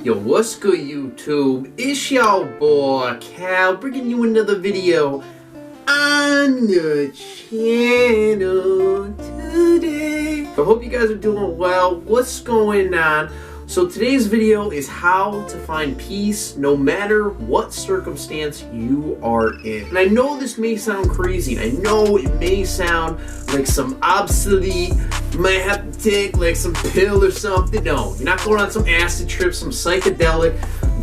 Yo, what's good, YouTube? It's y'all boy Cal bringing you another video on the channel today. I hope you guys are doing well. What's going on? So today's video is how to find peace no matter what circumstance you are in. And I know this may sound crazy, and I know it may sound like some obsolete, you might have to take like some pill or something. No, you're not going on some acid trip, some psychedelic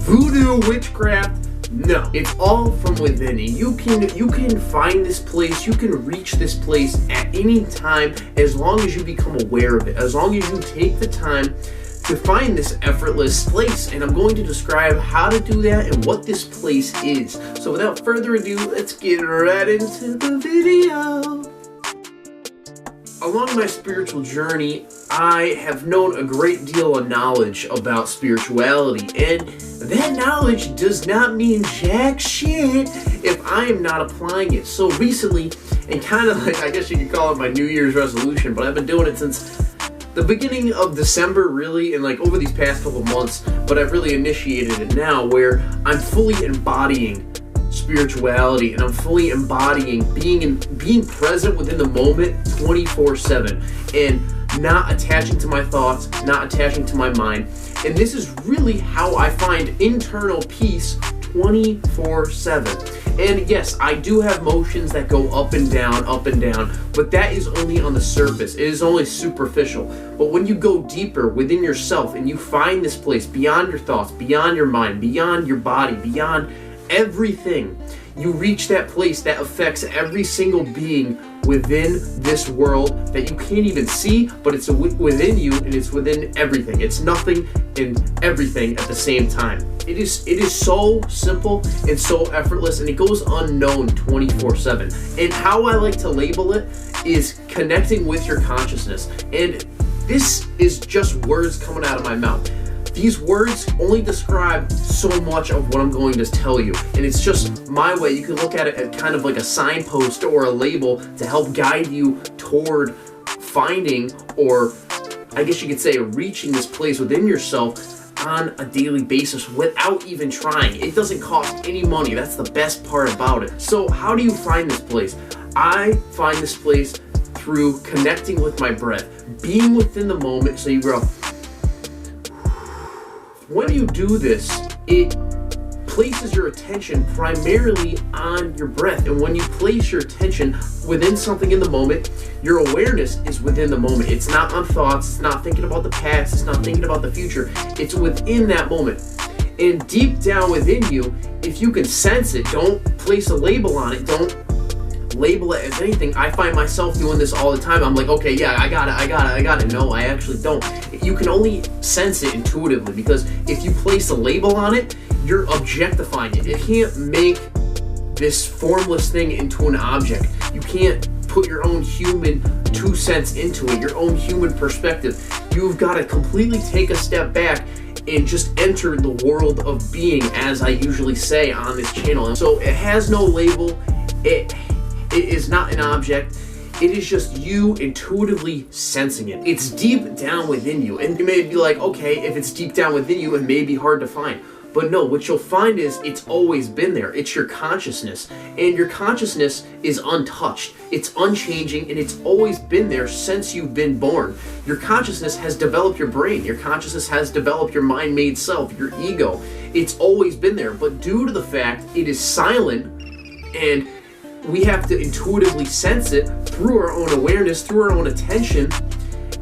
voodoo witchcraft. No, it's all from within. You can find this place, you can reach this place at any time as long as you become aware of it, as long as you take the time to find this effortless place. And I'm going to describe how to do that and what this place is. So without further ado, let's get right into the video. Along my spiritual journey, I have known a great deal of knowledge about spirituality, and that knowledge does not mean jack shit if I am not applying it. So recently, and kind of like, I guess you could call it my New Year's resolution, but I've been doing it since the beginning of December, really, and like over these past couple months, but I've really initiated it now, where I'm fully embodying spirituality, and I'm fully embodying being present within the moment 24/7, and not attaching to my thoughts, not attaching to my mind. And this is really how I find internal peace 24/7. And yes, I do have motions that go up and down, but that is only on the surface. It is only superficial. But when you go deeper within yourself and you find this place beyond your thoughts, beyond your mind, beyond your body, beyond everything, you reach that place that affects every single being within this world that you can't even see, but it's within you, and it's within everything. It's nothing and everything at the same time. It is so simple and so effortless, and it goes unknown 24/7. And how I like to label it is connecting with your consciousness. And this is just words coming out of my mouth. These words only describe so much of what I'm going to tell you, and it's just my way. You can look at it as kind of like a signpost or a label to help guide you toward finding, or I guess you could say reaching, this place within yourself on a daily basis without even trying. It doesn't cost any money. That's the best part about it. So how do you find this place? I find this place through connecting with my breath, being within the moment. So you go. When you do this, it places your attention primarily on your breath. And when you place your attention within something in the moment, your awareness is within the moment. It's not on thoughts, it's not thinking about the past, it's not thinking about the future. It's within that moment. And deep down within you, if you can sense it, don't place a label on it, don't label it as anything. I find myself doing this all the time. I'm like, okay, yeah, I got it. No, I actually don't. You can only sense it intuitively, because if you place a label on it, you're objectifying it. You can't make this formless thing into an object. You can't put your own human 2 cents into it, your own human perspective. You've got to completely take a step back and just enter the world of being, as I usually say on this channel. And so it has no label. It is not an object. It is just you intuitively sensing it. It's deep down within you. And you may be like, okay, if it's deep down within you, it may be hard to find. But no, what you'll find is it's always been there. It's your consciousness. And your consciousness is untouched. It's unchanging, and it's always been there since you've been born. Your consciousness has developed your brain. Your consciousness has developed your mind-made self, your ego. It's always been there. But due to the fact it is silent, and we have to intuitively sense it through our own awareness, through our own attention,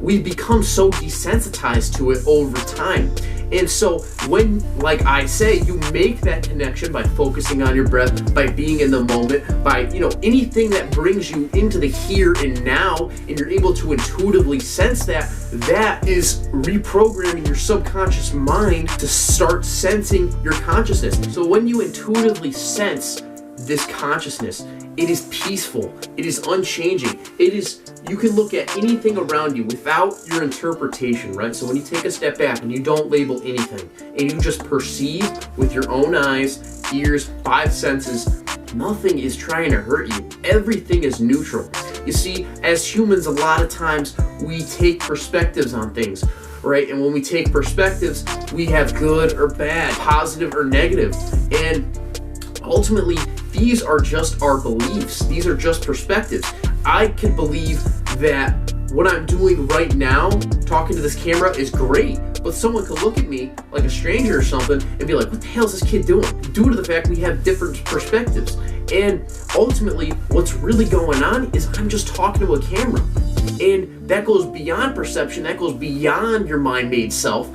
we've become so desensitized to it over time. And so when, like I say, you make that connection by focusing on your breath, by being in the moment, by, anything that brings you into the here and now, and you're able to intuitively sense that, that is reprogramming your subconscious mind to start sensing your consciousness. So when you intuitively sense this consciousness, it is peaceful, it is unchanging, you can look at anything around you without your interpretation, right? So when you take a step back and you don't label anything, and you just perceive with your own eyes, ears, 5 senses, nothing is trying to hurt you. Everything is neutral. You see, as humans, a lot of times we take perspectives on things. right? And when we take perspectives, we have good or bad, positive or negative. And ultimately, these are just our beliefs. These are just perspectives. I can believe that what I'm doing right now, talking to this camera, is great. But someone could look at me like a stranger or something and be like, what the hell is this kid doing? Due to the fact we have different perspectives. And ultimately, what's really going on is I'm just talking to a camera. And that goes beyond perception. That goes beyond your mind-made self.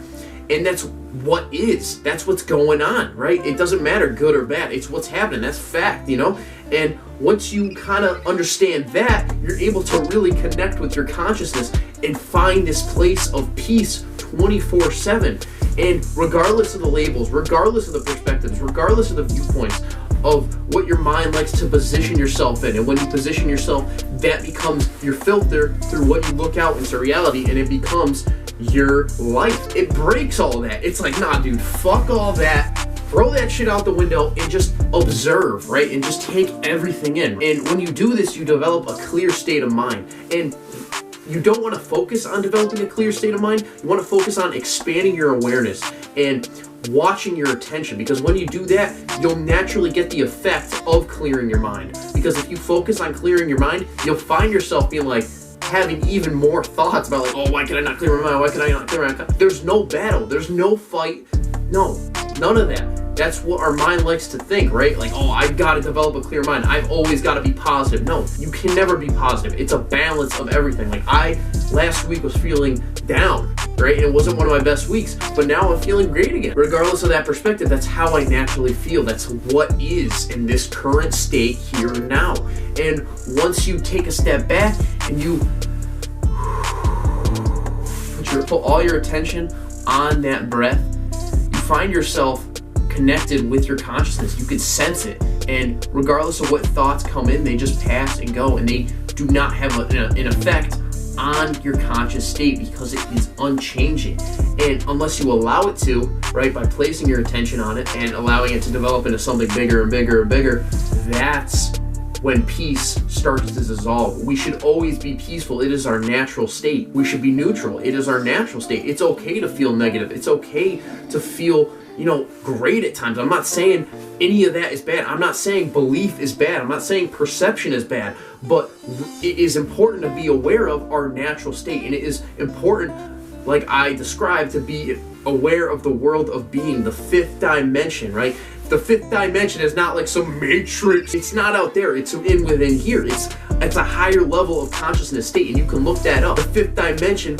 And that's what is. That's what's going on, right? It doesn't matter good or bad. It's what's happening. That's fact, you know? And once you kind of understand that, you're able to really connect with your consciousness and find this place of peace 24/7. And regardless of the labels, regardless of the perspectives, regardless of the viewpoints of what your mind likes to position yourself in, and when you position yourself, that becomes your filter through what you look out into reality, and it becomes your life. It breaks all that. It's like, nah, dude, fuck all that. Throw that shit out the window and just observe, right? And just take everything in. And when you do this, you develop a clear state of mind. And you don't want to focus on developing a clear state of mind. You want to focus on expanding your awareness and watching your attention, because when you do that, you'll naturally get the effect of clearing your mind. Because if you focus on clearing your mind, you'll find yourself being like, having even more thoughts about like, oh, why can I not clear my mind? Why can I not clear my mind? There's no battle. There's no fight. No, none of that. That's what our mind likes to think, right? Like, oh, I've got to develop a clear mind. I've always got to be positive. No, you can never be positive. It's a balance of everything. Like, last week was feeling down, right? And it wasn't one of my best weeks, but now I'm feeling great again. Regardless of that perspective, that's how I naturally feel. That's what is in this current state here and now. And once you take a step back and you put all your attention on that breath, you find yourself connected with your consciousness. You can sense it, and regardless of what thoughts come in, they just pass and go, and they do not have an effect on your conscious state because it is unchanging. And unless you allow it to, right, by placing your attention on it and allowing it to develop into something bigger and bigger and bigger, that's when peace starts to dissolve. We should always be peaceful. It is our natural state. We should be neutral. It is our natural state. It's okay to feel negative. It's okay to feel, great at times. I'm not saying any of that is bad. I'm not saying belief is bad. I'm not saying perception is bad. But it is important to be aware of our natural state. And it is important, like I described, to be aware of the world of being, the fifth dimension, right? The fifth dimension is not like some matrix. It's not out there. It's within here. It's a higher level of consciousness state, and you can look that up. The fifth dimension,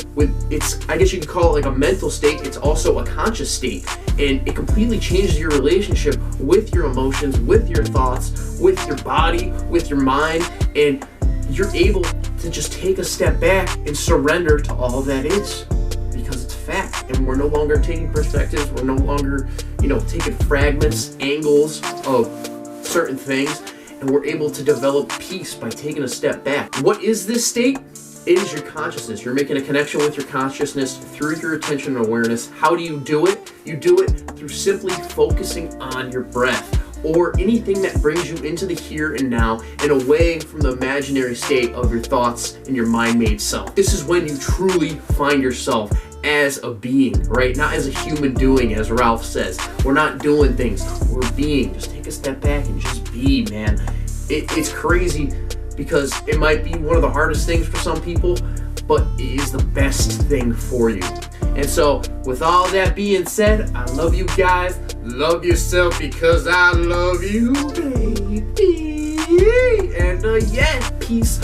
I guess you could call it like a mental state. It's also a conscious state, and it completely changes your relationship with your emotions, with your thoughts, with your body, with your mind, and you're able to just take a step back and surrender to all that is, because it's fact. And we're no longer taking perspectives. We're no longer, taking fragments, angles of certain things, and we're able to develop peace by taking a step back. What is this state? It is your consciousness. You're making a connection with your consciousness through your attention and awareness. How do you do it? You do it through simply focusing on your breath, or anything that brings you into the here and now and away from the imaginary state of your thoughts and your mind-made self. This is when you truly find yourself as a being, right? Not as a human doing, as Ralph says. We're not doing things, we're being. Just take a step back and just be, man. It's crazy because it might be one of the hardest things for some people, but it is the best thing for you. And so, with all that being said, I love you guys. Love yourself because I love you, baby. And peace.